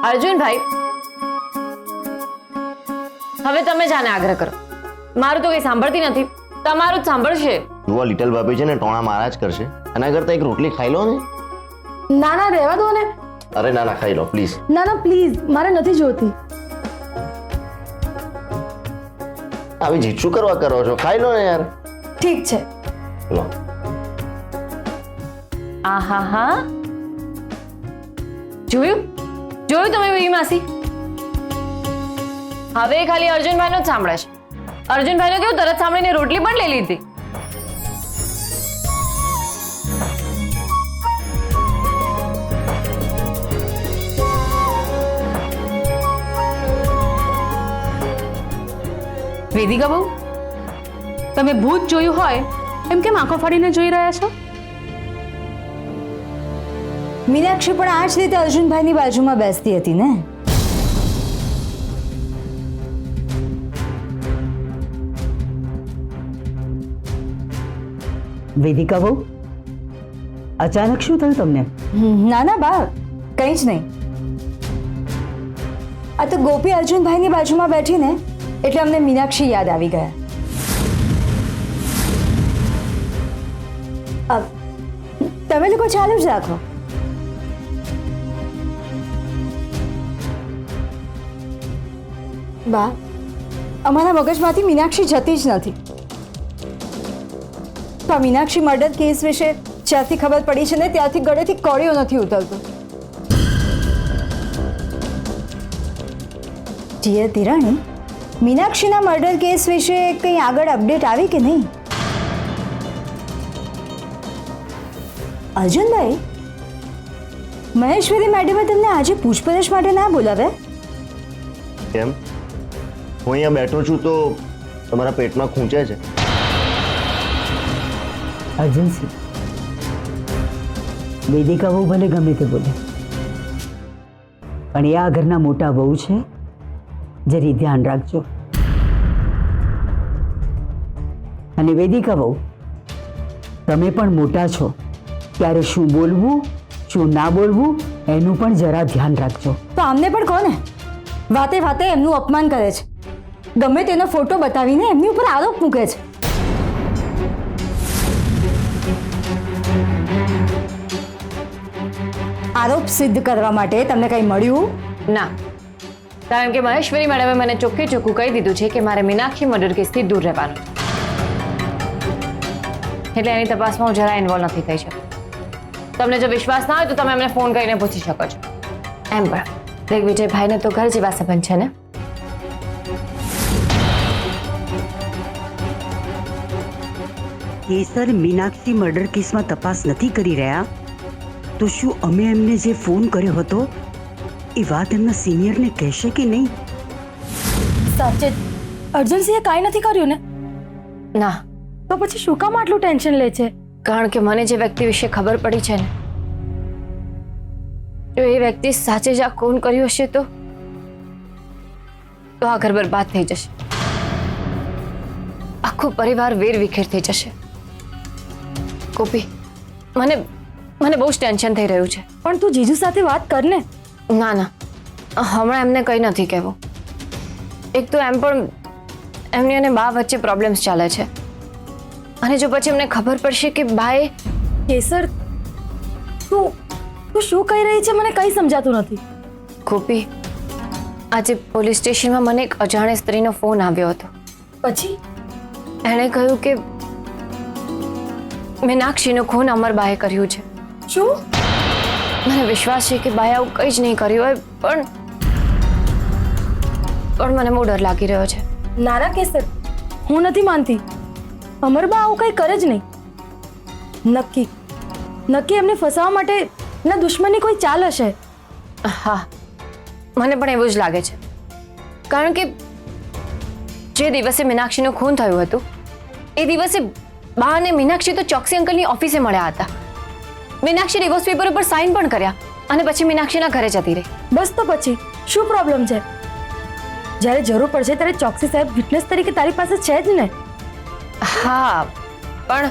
અર્જુનભાઈ, હવે તમે જાને આગ્રહ કરો. મારું તો કઈ સાંભળતી નથી, તમારું જ સાંભળશે. જુઓ લિટલ ભાભી છે ને ટોણા મારા જ કરશે. એના કરતા એક રોટલી ખાઈ લો ને. ના ના રહેવા દો ને. અરે ના ના ખાઈ લો પ્લીઝ. ના ના પ્લીઝ, મારે નથી જોતી. આવી જીત શું કરવા કરો છો? ખાઈ લો ને યાર. ઠીક છે. લો. આહાહા, જોયું જોયું તમે વી માસી? હવે ખાલી અર્જુનભાઈનો જ સાંભળે છે. અર્જુનભાઈનો કેવું તરત સાંભળીને રોટલી પણ લઈ લીધી. વેદિકા બહુ, તમે ભૂત જોયું હોય એમ કેમ આંખો ફાડીને જોઈ રહ્યા છો? મીનાક્ષી પણ આ જ રીતે અર્જુનભાઈની બાજુમાં બેસતી હતી ને. વેદિકા બહુ, અચાનક શું થયું તમને? ના ના બા, કંઈ જ નહીં. આ તો ગોપી અર્જુનભાઈની બાજુમાં બેઠી ને એટલે અમને મીનાક્ષી યાદ આવી ગયા. તમે લોકો ચાલુ જ રાખો. બા, અમારા મગજમાંથી મીનાક્ષી જતી જ નથી. તો આ મીનાક્ષી મર્ડર કેસ વિશે જ્યારથી ખબર પડી છે ને ત્યારથી ગળેથી કોળિયો નથી ઉતરતો. જીએ તિરાણી, મીનાક્ષીના મર્ડર કેસ વિશે કંઈ આગળ અપડેટ આવી કે નહીં? અર્જુનભાઈ, મહેશ્વરી મેડમે તમને આજે પૂછપરછ માટે ના બોલાવ્યા? કેમ? હું અહીંયા બેઠો છું તો તમારા પેટમાં ખૂંચે છે? અર્જન્સી. વેદિકા બહુ ભલે ગમે તે બોલે, પણ એ આ ઘરના મોટા બહુ છે. જરી ધ્યાન રાખજો. અને વેદિકા બહુ, તમે પણ મોટા છો, ત્યારે શું બોલવું શું ના બોલવું એનું પણ જરા ધ્યાન રાખજો. તો આમને પણ કોને વાતે વાતે એમનું અપમાન કરે છે. ગમે તેનો ફોટો બતાવીને એમની ઉપર આરોપ મૂકે છે. આરોપ સિદ્ધ કરવા માટે તમને કંઈ મળ્યું? ના, કારણ કે મહેશ્વરી મેડમે મને ચોખ્ખે ચોખ્ખું કહી દીધું છે કે મારે મીનાક્ષી મર્ડર કેસથી દૂર રહેવાનું. એટલે એની તપાસમાં હું જરા ઇન્વોલ્વ નથી થઈ શકતી. તમને જો વિશ્વાસ ના હોય તો તમે અમને ફોન કરીને પૂછી શકો છો. એમ પણ દિગ્વિજયભાઈને તો ઘર જેવા સંબંધ છે ને. કેસર મીનાક્ષી મર્ડર કેસમાં તપાસ નથી કરી રહ્યા તો શું અમે એમને જે ફોન કર્યો હતો એ વાત એમના સિનિયરને કહેશે કે નહીં? સાચે અર્જન્સીએ કાંઈ નથી કર્યું ને? ના. તો પછી શું કામ આટલું ટેન્શન લે છે? કારણ કે મને જે વ્યક્તિ વિશે ખબર પડી છે ને, જો એ વ્યક્તિ સાચે જ આ ખૂન કર્યું હશે તો આ ઘર બરબાદ થઈ જશે. આખો પરિવાર વેર વિખેર થઈ જશે. ગોપી, મને બહુ જ ટેન્શન થઈ રહ્યું છે. પણ તું જીજુ સાથે વાત કર ને. ના ના, હમણાં એમને કંઈ નથી કહેવું. એક તો એમ પણ એમની અને બા વચ્ચે પ્રોબ્લેમ્સ ચાલે છે, અને જો પછી એમને ખબર પડશે કે બાએ... કેસર, તું શું કહી રહી છે? મને કંઈ સમજાતું નથી. ગોપી, આજે પોલીસ સ્ટેશનમાં મને એક અજાણી સ્ત્રીનો ફોન આવ્યો હતો. પછી એણે કહ્યું કે મીનાક્ષીનું ખૂન અમરબાએ કર્યું છે. શું? મને વિશ્વાસ છે કે બાએ આવું કંઈ જ નહીં કર્યું હોય, પણ મને બહુ ડર લાગી રહ્યો છે. નાના કેસર, હું નથી માનતી. અમરબા આવું કંઈ કરે જ નહીં. નક્કી એમને ફસાવવા માટે ના દુશ્મનની કોઈ ચાલ હશે. હા, મને પણ એવું જ લાગે છે. કારણ કે જે દિવસે મીનાક્ષીનું ખૂન થયું હતું એ દિવસે બા અને મીનાક્ષી તો ચોકસી અંકલની ઓફિસે મળ્યા હતા. મીનાક્ષી ડિવોર્સ પેપર ઉપર સાઇન પણ કર્યા અને પછી મીનાક્ષીના ઘરે જતી રહી. બસ તો પછી શું પ્રોબ્લેમ છે? જ્યારે જરૂર પડશે ત્યારે ચોકસી સાહેબ વિટનેસ તરીકે તારી પાસે છે જ ને. હા, પણ